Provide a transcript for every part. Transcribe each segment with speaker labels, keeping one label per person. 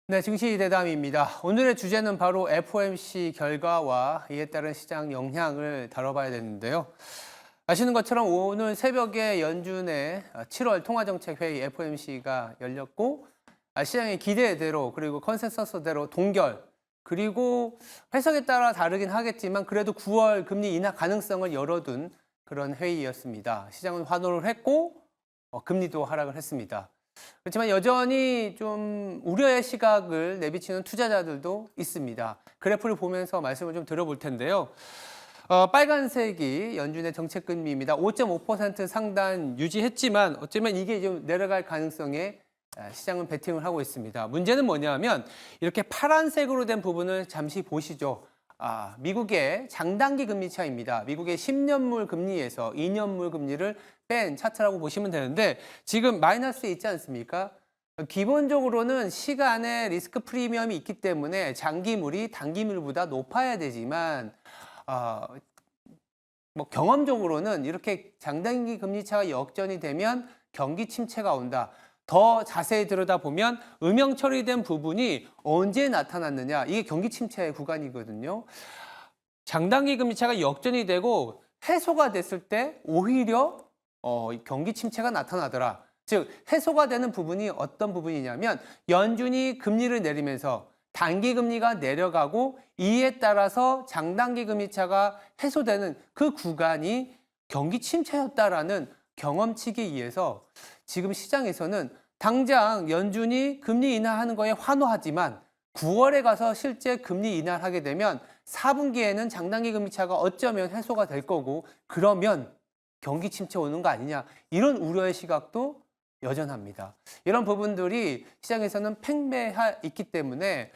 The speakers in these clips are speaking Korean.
Speaker 1: 네, 증시 대담입니다. 오늘의 주제는 바로 FOMC 결과와 이에 따른 시장 영향을 다뤄봐야 되는데요. 아시는 것처럼 오늘 새벽에 연준의 7월 통화정책회의 FOMC가 열렸고 시장의 기대대로 그리고 컨센서스대로 동결 그리고 해석에 따라 다르긴 하겠지만 그래도 9월 금리 인하 가능성을 열어둔 그런 회의였습니다. 시장은 환호를 했고 금리도 하락을 했습니다. 그렇지만 여전히 좀 우려의 시각을 내비치는 투자자들도 있습니다. 그래프를 보면서 말씀을 좀 드려볼 텐데요. 빨간색이 연준의 정책금리입니다. 5.5% 상단 유지했지만 어쩌면 이게 좀 내려갈 가능성에 시장은 베팅을 하고 있습니다. 문제는 뭐냐면 이렇게 파란색으로 된 부분을 잠시 보시죠. 미국의 장단기 금리 차입니다. 미국의 10년물 금리에서 2년물 금리를 뺀 차트라고 보시면 되는데 지금 마이너스에 있지 않습니까? 기본적으로는 시간에 리스크 프리미엄이 있기 때문에 장기물이 단기물보다 높아야 되지만 경험적으로는 이렇게 장단기 금리 차가 역전이 되면 경기 침체가 온다. 더 자세히 들여다보면 음영 처리된 부분이 언제 나타났느냐. 이게 경기 침체의 구간이거든요. 장단기 금리 차가 역전이 되고 해소가 됐을 때 오히려 경기 침체가 나타나더라. 즉 해소가 되는 부분이 어떤 부분이냐면 연준이 금리를 내리면서 단기 금리가 내려가고 이에 따라서 장단기 금리 차가 해소되는 그 구간이 경기 침체였다라는 경험치기에 의해서 지금 시장에서는 당장 연준이 금리 인하하는 거에 환호하지만 9월에 가서 실제 금리 인하를 하게 되면 4분기에는 장단기 금리 차가 어쩌면 해소가 될 거고 그러면 경기 침체 오는 거 아니냐 이런 우려의 시각도 여전합니다. 이런 부분들이 시장에서는 팽배해 있기 때문에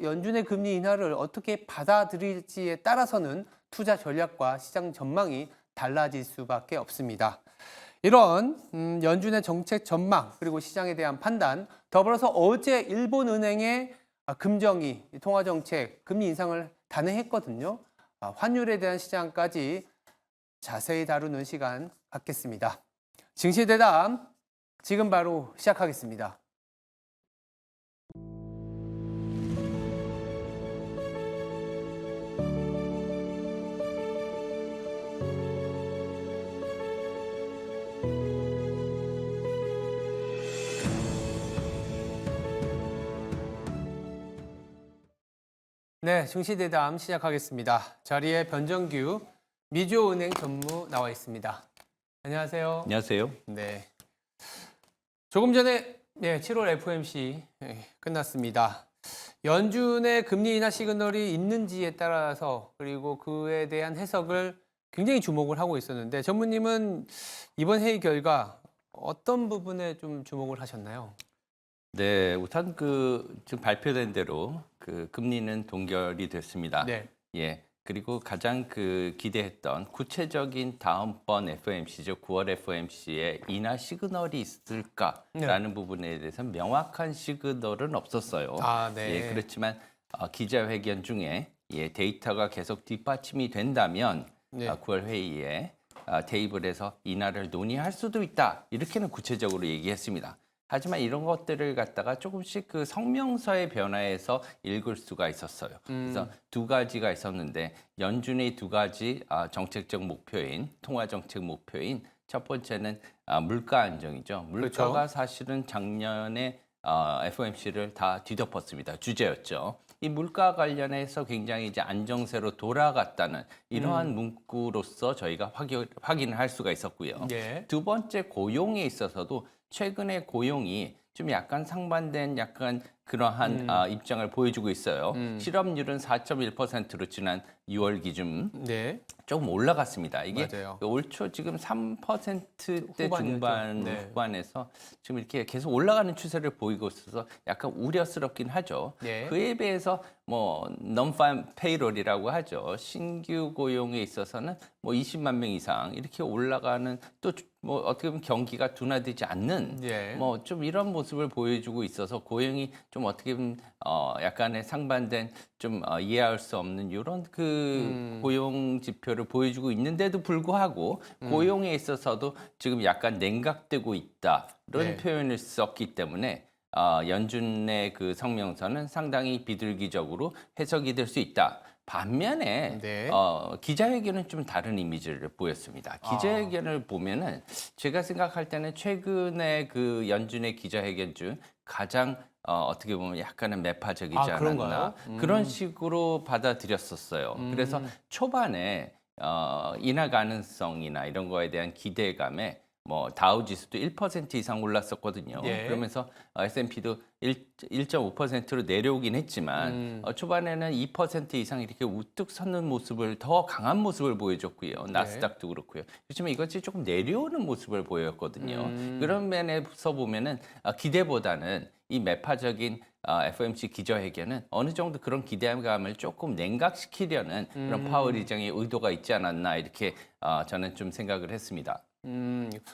Speaker 1: 연준의 금리 인하를 어떻게 받아들일지에 따라서는 투자 전략과 시장 전망이 달라질 수밖에 없습니다. 이런 연준의 정책 전망 그리고 시장에 대한 판단 더불어서 어제 일본은행의 금정이 통화정책 금리 인상을 단행했거든요. 환율에 대한 시장까지 자세히 다루는 시간 갖겠습니다. 증시대담 지금 바로 시작하겠습니다. 네, 증시대담 시작하겠습니다. 자리에 변정규 미주은행 전무 나와 있습니다. 안녕하세요.
Speaker 2: 안녕하세요.
Speaker 1: 네. 조금 전에 7월 FOMC 끝났습니다. 연준의 금리 인하 시그널이 있는지에 따라서 그리고 그에 대한 해석을 굉장히 주목을 하고 있었는데 전무님은 이번 회의 결과 어떤 부분에 좀 주목을 하셨나요?
Speaker 2: 네, 우선 지금 발표된 대로 금리는 동결이 됐습니다.
Speaker 1: 네.
Speaker 2: 예. 그리고 가장 기대했던 구체적인 다음번 FOMC죠. 9월 FOMC에 인하 시그널이 있을까라는 부분에 대해서는 명확한 시그널은 없었어요.
Speaker 1: 네.
Speaker 2: 예, 그렇지만 기자회견 중에 데이터가 계속 뒷받침이 된다면 9월 회의에 대입을 해서 인하를 논의할 수도 있다. 이렇게는 구체적으로 얘기했습니다. 하지만 이런 것들을 갖다가 조금씩 성명서의 변화에서 읽을 수가 있었어요. 그래서 두 가지가 있었는데 연준의 두 가지 정책적 목표인 통화정책 목표인 첫 번째는 물가 안정이죠. 물가가
Speaker 1: 그렇죠.
Speaker 2: 사실은 작년에 FOMC를 다 뒤덮었습니다. 주제였죠. 이 물가 관련해서 굉장히 이제 안정세로 돌아갔다는 이러한 문구로서 저희가 확인을 할 수가 있었고요.
Speaker 1: 예.
Speaker 2: 두 번째 고용에 있어서도 최근에 고용이 좀 약간 상반된 약간 그러한 입장을 보여주고 있어요. 실업률은 4.1%로 지난 6월 기준
Speaker 1: 네.
Speaker 2: 조금 올라갔습니다. 이게
Speaker 1: 맞아요.
Speaker 2: 올 초 지금 3%대
Speaker 1: 후반이었죠.
Speaker 2: 중반
Speaker 1: 네.
Speaker 2: 후반에서 지금 이렇게 계속 올라가는 추세를 보이고 있어서 약간 우려스럽긴 하죠.
Speaker 1: 네.
Speaker 2: 그에 비해서 non-farm payroll이라고 하죠. 신규 고용에 있어서는 20만 명 이상 이렇게 올라가는 또 어떻게 보면 경기가 둔화되지 않는
Speaker 1: 예.
Speaker 2: 좀 이런 모습을 보여주고 있어서 고용이 좀 어떻게 보면 약간의 상반된 좀 이해할 수 없는 이런 고용 지표를 보여주고 있는데도 불구하고 고용에 있어서도 지금 약간 냉각되고 있다 이런
Speaker 1: 네.
Speaker 2: 표현을 썼기 때문에 연준의 그 성명서는 상당히 비둘기적으로 해석이 될 수 있다. 반면에
Speaker 1: 네.
Speaker 2: 기자회견은 좀 다른 이미지를 보였습니다. 기자회견을 보면은 제가 생각할 때는 최근에 그 연준의 기자회견 중 가장 어떻게 보면 약간은 매파적이지 않았나
Speaker 1: 그런가요?
Speaker 2: 그런 식으로 받아들였었어요. 그래서 초반에 인하 가능성이나 이런 거에 대한 기대감에 뭐 다우 지수도 1% 이상 올랐었거든요.
Speaker 1: 예.
Speaker 2: 그러면서 S&P도 1.5%로 내려오긴 했지만 초반에는 2% 이상 이렇게 우뚝 섰는 모습을 더 강한 모습을 보여줬고요. 나스닥도 그렇고요. 그렇지만 이것이 조금 내려오는 모습을 보였거든요. 그런 면에서 보면은 기대보다는 이 매파적인 FOMC 기자회견은 어느 정도 그런 기대감을 조금 냉각시키려는 그런 파월 의장의 의도가 있지 않았나 이렇게 저는 좀 생각을 했습니다.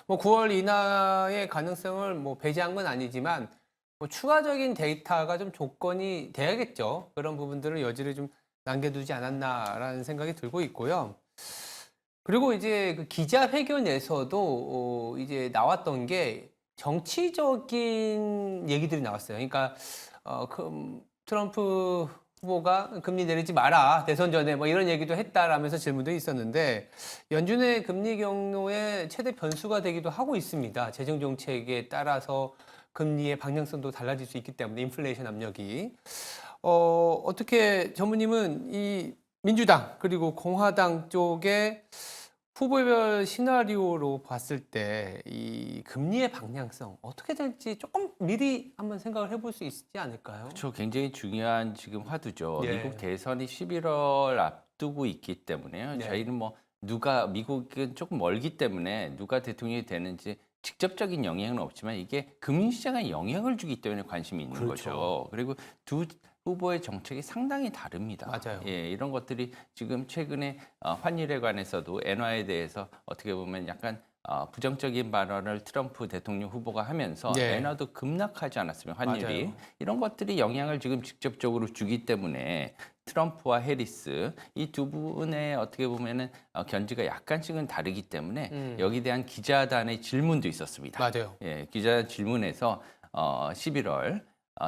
Speaker 1: 뭐 9월 인하의 가능성을 뭐 배제한 건 아니지만 뭐 추가적인 데이터가 좀 조건이 돼야겠죠. 그런 부분들을 여지를 좀 남겨두지 않았나라는 생각이 들고 있고요. 그리고 이제 그 기자회견에서도 이제 나왔던 게 정치적인 얘기들이 나왔어요. 그러니까 트럼프 후보가 금리 내리지 마라 대선 전에 뭐 이런 얘기도 했다라면서 질문도 있었는데 연준의 금리 경로의 최대 변수가 되기도 하고 있습니다. 재정 정책에 따라서 금리의 방향성도 달라질 수 있기 때문에 인플레이션 압력이 어떻게 전무님은 이 민주당 그리고 공화당 쪽의 후보별 시나리오로 봤을 때 이 금리의 방향성 어떻게 될지 조금 미리 한번 생각을 해볼 수 있지 않을까요?
Speaker 2: 그렇죠. 굉장히 중요한 지금 화두죠.
Speaker 1: 예.
Speaker 2: 미국 대선이 11월 앞두고 있기 때문에요.
Speaker 1: 네.
Speaker 2: 저희는 뭐 미국은 조금 멀기 때문에 누가 대통령이 되는지 직접적인 영향은 없지만 이게 금융시장에 영향을 주기 때문에 관심이 있는
Speaker 1: 그렇죠.
Speaker 2: 거죠. 그리고 두 후보의 정책이 상당히 다릅니다.
Speaker 1: 맞아요.
Speaker 2: 예, 이런 것들이 지금 최근에 환율에 관해서도 엔화에 대해서 어떻게 보면 약간 부정적인 발언을 트럼프 대통령 후보가 하면서
Speaker 1: 네.
Speaker 2: 엔화도 급락하지 않았으면 환율이
Speaker 1: 맞아요.
Speaker 2: 이런 것들이 영향을 지금 직접적으로 주기 때문에 트럼프와 해리스 이 두 분의 어떻게 보면은 견지가 약간씩은 다르기 때문에 여기 대한 기자단의 질문도 있었습니다.
Speaker 1: 맞아요.
Speaker 2: 예, 기자 질문에서 11월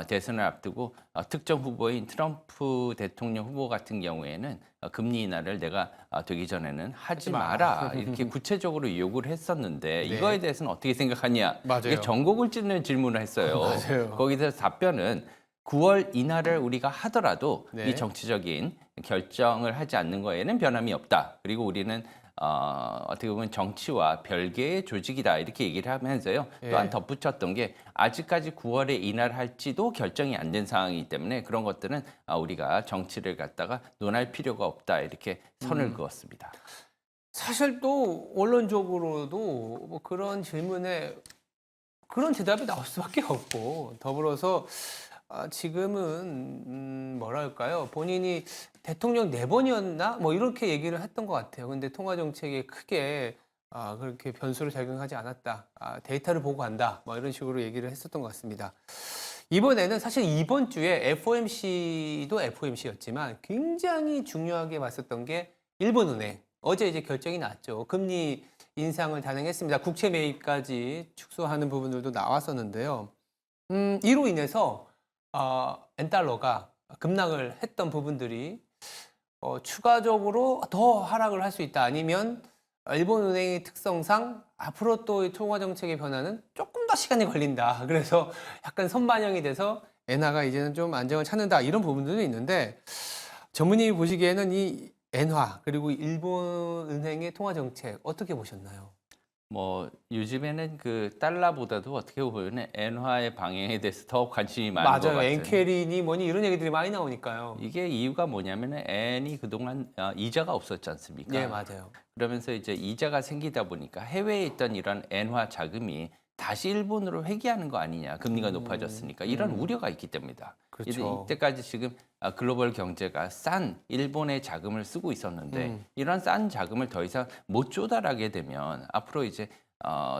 Speaker 2: 대선을 앞두고 특정 후보인 트럼프 대통령 후보 같은 경우에는 금리 인하를 내가 되기 전에는 하지 마라 이렇게 구체적으로 요구를 했었는데
Speaker 1: 네.
Speaker 2: 이거에 대해서는 어떻게 생각하냐
Speaker 1: 맞아요.
Speaker 2: 이게 전곡을 찌르는 질문을 했어요.
Speaker 1: 맞아요.
Speaker 2: 거기서 답변은 9월 인하를 우리가 하더라도
Speaker 1: 네.
Speaker 2: 이 정치적인 결정을 하지 않는 거에는 변함이 없다. 그리고 우리는 어떻게 보면 정치와 별개의 조직이다 이렇게 얘기를 하면서요.
Speaker 1: 예.
Speaker 2: 또한 덧붙였던 게 아직까지 9월에 인하를 할지도 결정이 안 된 상황이기 때문에 그런 것들은 우리가 정치를 갖다가 논할 필요가 없다 이렇게 선을 그었습니다.
Speaker 1: 사실 또 원론적으로도 뭐 그런 질문에 그런 대답이 나올 수밖에 없고 더불어서 지금은 뭐랄까요 본인이 대통령 4번이었나 뭐 이렇게 얘기를 했던 것 같아요. 근데 통화 정책에 크게 그렇게 변수를 작용하지 않았다. 데이터를 보고 간다. 뭐 이런 식으로 얘기를 했었던 것 같습니다. 이번에는 사실 이번 주에 FOMC도 FOMC였지만 굉장히 중요하게 봤었던 게 일본은행. 어제 이제 결정이 났죠. 금리 인상을 단행했습니다. 국채 매입까지 축소하는 부분들도 나왔었는데요. 이로 인해서 엔달러가 급락을 했던 부분들이 추가적으로 더 하락을 할 수 있다. 아니면 일본은행의 특성상 앞으로 또 통화 정책의 변화는 조금 더 시간이 걸린다. 그래서 약간 선반영이 돼서 엔화가 이제는 좀 안정을 찾는다. 이런 부분들도 있는데 전문님이 보시기에는 이 엔화 그리고 일본은행의 통화 정책 어떻게 보셨나요?
Speaker 2: 뭐 요즘에는 그 달러보다도 어떻게 보면 엔화의 방향에 대해서 더 관심이 많은 것
Speaker 1: 맞아요.
Speaker 2: 같아요.
Speaker 1: 엔캐리니 뭐니 이런 얘기들이 많이 나오니까요.
Speaker 2: 이게 이유가 뭐냐면은 엔이 그동안 이자가 없었지 않습니까?
Speaker 1: 네, 맞아요.
Speaker 2: 그러면서 이제 이자가 생기다 보니까 해외에 있던 이런 엔화 자금이 다시 일본으로 회귀하는 거 아니냐. 금리가 높아졌으니까 이런 우려가 있기 때문이다.
Speaker 1: 그렇죠.
Speaker 2: 이때까지 지금 글로벌 경제가 싼 일본의 자금을 쓰고 있었는데 이런 싼 자금을 더 이상 못 조달하게 되면 앞으로 이제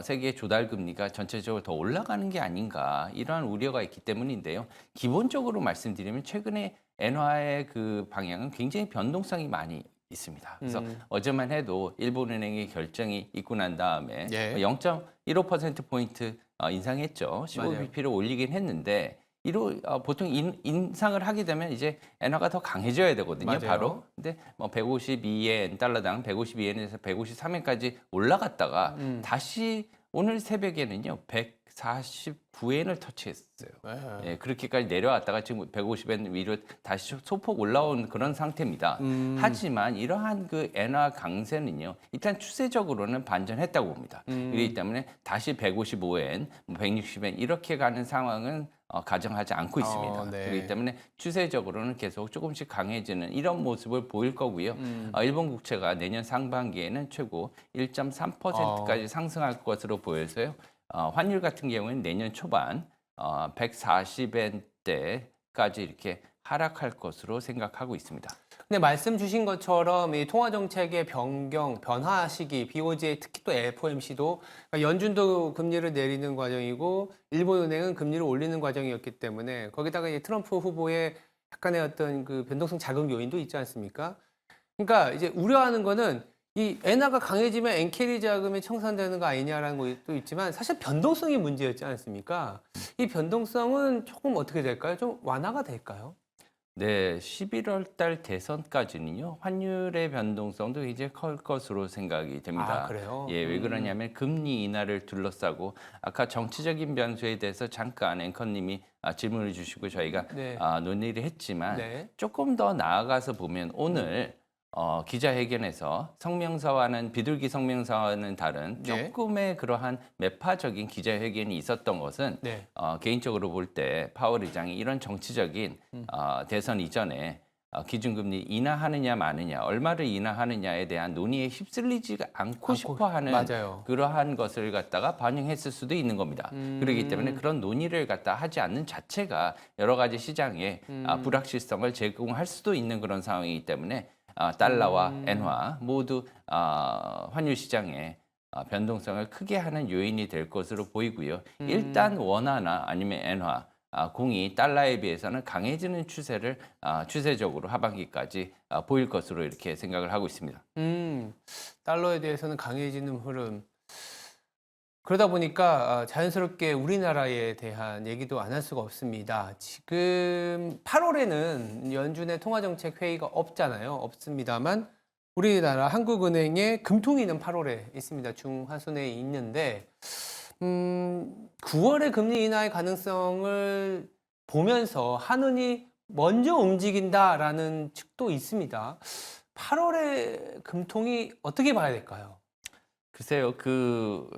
Speaker 2: 세계 조달 금리가 전체적으로 더 올라가는 게 아닌가 이러한 우려가 있기 때문인데요. 기본적으로 말씀드리면 최근에 엔화의 그 방향은 굉장히 변동성이 많이 있습니다. 그래서 어제만 해도 일본은행의 결정이 있고 난 다음에
Speaker 1: 예.
Speaker 2: 0.15%포인트 인상했죠.
Speaker 1: 맞아요.
Speaker 2: 15bp를 올리긴 했는데 보통 인상을 하게 되면 이제 엔화가 더 강해져야 되거든요.
Speaker 1: 맞아요.
Speaker 2: 바로. 근데 뭐 152엔 달러당 152엔에서 153엔까지 올라갔다가 다시 오늘 새벽에는요 149엔을 터치했어요. 예, 그렇게까지 내려왔다가 지금 150엔 위로 다시 소폭 올라온 그런 상태입니다. 하지만 이러한 그 엔화 강세는요, 일단 추세적으로는 반전했다고 봅니다. 그렇기 때문에 다시 155엔, 160엔 이렇게 가는 상황은 가정하지 않고 있습니다.
Speaker 1: 네.
Speaker 2: 그렇기 때문에 추세적으로는 계속 조금씩 강해지는 이런 모습을 보일 거고요. 일본 국채가 내년 상반기에는 최고 1.3%까지 상승할 것으로 보여서요. 환율 같은 경우에는 내년 초반 140엔대까지 이렇게 하락할 것으로 생각하고 있습니다.
Speaker 1: 근데 말씀 주신 것처럼 이 통화 정책의 변화 시기, BOJ 특히 또 FOMC도 연준도 금리를 내리는 과정이고 일본은행은 금리를 올리는 과정이었기 때문에 거기다가 이제 트럼프 후보의 약간의 어떤 그 변동성 자극 요인도 있지 않습니까? 그러니까 이제 우려하는 거는 이 엔화가 강해지면 엔캐리 자금이 청산되는 거 아니냐라는 것도 있지만 사실 변동성이 문제였지 않습니까? 이 변동성은 조금 어떻게 될까요? 좀 완화가 될까요?
Speaker 2: 네, 11월 달 대선까지는요, 환율의 변동성도 굉장히 클 것으로 생각이 됩니다.
Speaker 1: 아, 그래요?
Speaker 2: 예, 왜 그러냐면 금리 인하를 둘러싸고 아까 정치적인 변수에 대해서 잠깐 앵커님이 질문을 주시고 저희가
Speaker 1: 네.
Speaker 2: 논의를 했지만
Speaker 1: 네.
Speaker 2: 조금 더 나아가서 보면 오늘 기자회견에서 성명서와는 비둘기 성명서와는 다른
Speaker 1: 네.
Speaker 2: 조금의 그러한 매파적인 기자회견이 있었던 것은
Speaker 1: 네.
Speaker 2: 개인적으로 볼 때 파월 의장이 이런 정치적인 대선 이전에 기준금리 인하하느냐 마느냐, 얼마를 인하하느냐에 대한 논의에 휩쓸리지 않고 싶어하는
Speaker 1: 맞아요.
Speaker 2: 그러한 것을 갖다가 반영했을 수도 있는 겁니다. 그렇기 때문에 그런 논의를 갖다 하지 않는 자체가 여러 가지 시장에 불확실성을 제공할 수도 있는 그런 상황이기 때문에 달러와 엔화 모두 환율 시장에 변동성을 크게 하는 요인이 될 것으로 보이고요. 일단 원화나 아니면 엔화, 공이 달러에 비해서는 강해지는 추세를 추세적으로 하반기까지 보일 것으로 이렇게 생각을 하고 있습니다.
Speaker 1: 달러에 대해서는 강해지는 흐름. 그러다 보니까 자연스럽게 우리나라에 대한 얘기도 안 할 수가 없습니다. 지금 8월에는 연준의 통화정책 회의가 없습니다만 우리나라 한국은행의 금통위는 8월에 있습니다. 중하순에 있는데 9월에 금리 인하의 가능성을 보면서 한은이 먼저 움직인다라는 측도 있습니다. 8월에 금통위 어떻게 봐야 될까요?
Speaker 2: 글쎄요,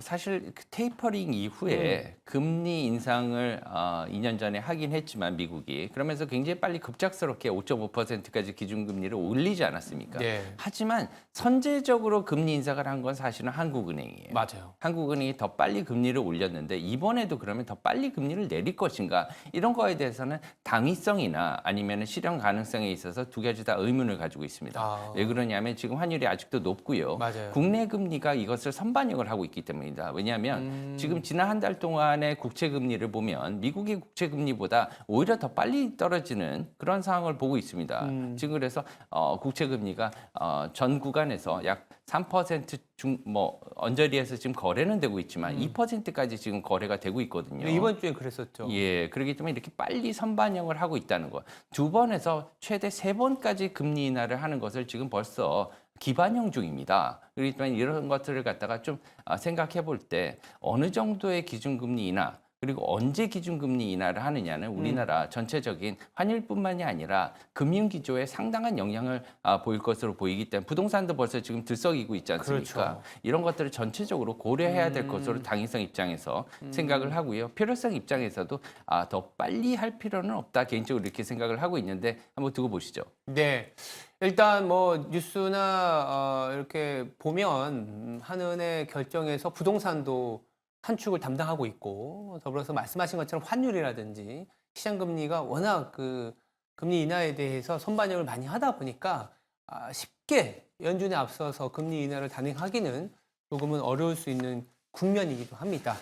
Speaker 2: 사실 테이퍼링 이후에 금리 인상을 2년 전에 하긴 했지만 미국이 그러면서 굉장히 빨리 급작스럽게 5.5%까지 기준금리를 올리지 않았습니까?
Speaker 1: 네.
Speaker 2: 하지만 선제적으로 금리 인상을 한 건 사실은 한국은행이에요.
Speaker 1: 맞아요.
Speaker 2: 한국은행이 더 빨리 금리를 올렸는데 이번에도 그러면 더 빨리 금리를 내릴 것인가 이런 거에 대해서는 당위성이나 아니면 실현 가능성에 있어서 두 가지 다 의문을 가지고 있습니다. 왜 그러냐면 지금 환율이 아직도 높고요.
Speaker 1: 맞아요.
Speaker 2: 국내 금리가 이것을 선반영을 하고 있기 때문입니다. 왜냐하면 지금 지난 한 달 동안의 국채 금리를 보면 미국의 국채 금리보다 오히려 더 빨리 떨어지는 그런 상황을 보고 있습니다. 지금 그래서 국채 금리가 전 구간에서 약 3% 언저리에서 지금 거래는 되고 있지만 2%까지 지금 거래가 되고 있거든요.
Speaker 1: 이번 주에 그랬었죠.
Speaker 2: 예, 그렇기 때문에 이렇게 빨리 선반영을 하고 있다는 거. 2번에서 최대 3번까지 금리 인하를 하는 것을 지금 벌써 기반영 중입니다. 그렇기 때문에 이런 것들을 갖다가 좀 생각해 볼 때 어느 정도의 기준금리 인하 그리고 언제 기준금리 인하를 하느냐는 우리나라 전체적인 환율뿐만이 아니라 금융기조에 상당한 영향을 보일 것으로 보이기 때문에 부동산도 벌써 지금 들썩이고 있지 않습니까?
Speaker 1: 그렇죠.
Speaker 2: 이런 것들을 전체적으로 고려해야 될 것으로 당위성 입장에서 생각을 하고요. 필요성 입장에서도 더 빨리 할 필요는 없다. 개인적으로 이렇게 생각을 하고 있는데 한번 두고 보시죠.
Speaker 1: 네. 일단 뭐 뉴스나 이렇게 보면 한은의 결정에서 부동산도 한 축을 담당하고 있고 더불어서 말씀하신 것처럼 환율이라든지 시장 금리가 워낙 그 금리 인하에 대해서 선반영을 많이 하다 보니까 쉽게 연준에 앞서서 금리 인하를 단행하기는 조금은 어려울 수 있는 국면이기도 합니다.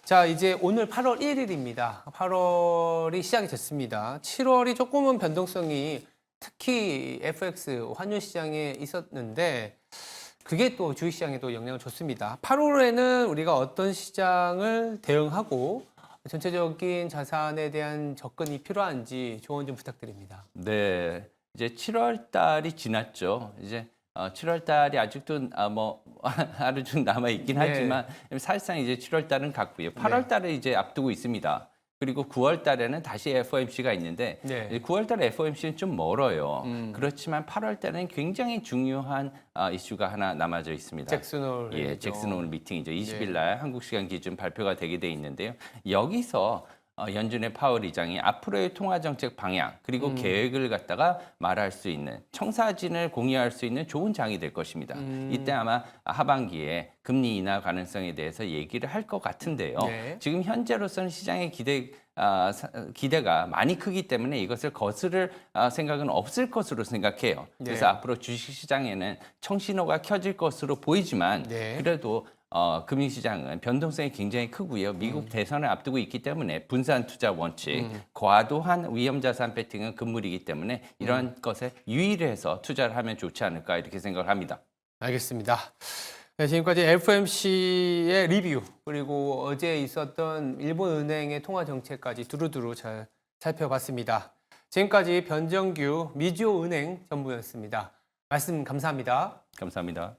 Speaker 1: 자, 이제 오늘 8월 1일입니다. 8월이 시작이 됐습니다. 7월이 조금은 변동성이 특히 FX 환율 시장에 있었는데 그게 또 주식시장에도 영향을 줬습니다. 8월에는 우리가 어떤 시장을 대응하고 전체적인 자산에 대한 접근이 필요한지 조언 좀 부탁드립니다.
Speaker 2: 네, 이제 7월 달이 지났죠. 이제 7월 달이 아직도 뭐 하루 좀 남아 있긴
Speaker 1: 네.
Speaker 2: 하지만 사실상 이제 7월 달은 갔고요. 8월 달에 이제 앞두고 있습니다. 그리고 9월 달에는 다시 FOMC가 있는데
Speaker 1: 네.
Speaker 2: 9월 달에 FOMC는 좀 멀어요. 그렇지만 8월 달에는 굉장히 중요한 이슈가 하나 남아져 있습니다.
Speaker 1: 잭슨 홀.
Speaker 2: 예, 잭슨 홀 미팅이죠. 20일 날 한국 시간 기준 발표가 되게 돼 있는데요. 여기서 연준의 파월 의장이 앞으로의 통화 정책 방향 그리고 계획을 갖다가 말할 수 있는 청사진을 공유할 수 있는 좋은 장이 될 것입니다. 이때 아마 하반기에 금리 인하 가능성에 대해서 얘기를 할 것 같은데요.
Speaker 1: 네.
Speaker 2: 지금 현재로서는 시장의 기대가 많이 크기 때문에 이것을 거스를 생각은 없을 것으로 생각해요. 그래서
Speaker 1: 네.
Speaker 2: 앞으로 주식시장에는 청신호가 켜질 것으로 보이지만
Speaker 1: 네.
Speaker 2: 그래도 금융시장은 변동성이 굉장히 크고요. 미국 대선을 앞두고 있기 때문에 분산 투자 원칙, 과도한 위험자산 배팅은 금물이기 때문에 이런 것에 유의를 투자를 하면 좋지 않을까 이렇게 생각을 합니다.
Speaker 1: 알겠습니다. 네, 지금까지 FOMC의 리뷰 그리고 어제 있었던 일본은행의 통화 정책까지 두루두루 잘 살펴봤습니다. 지금까지 변정규 미주은행 전무였습니다. 말씀 감사합니다.
Speaker 2: 감사합니다.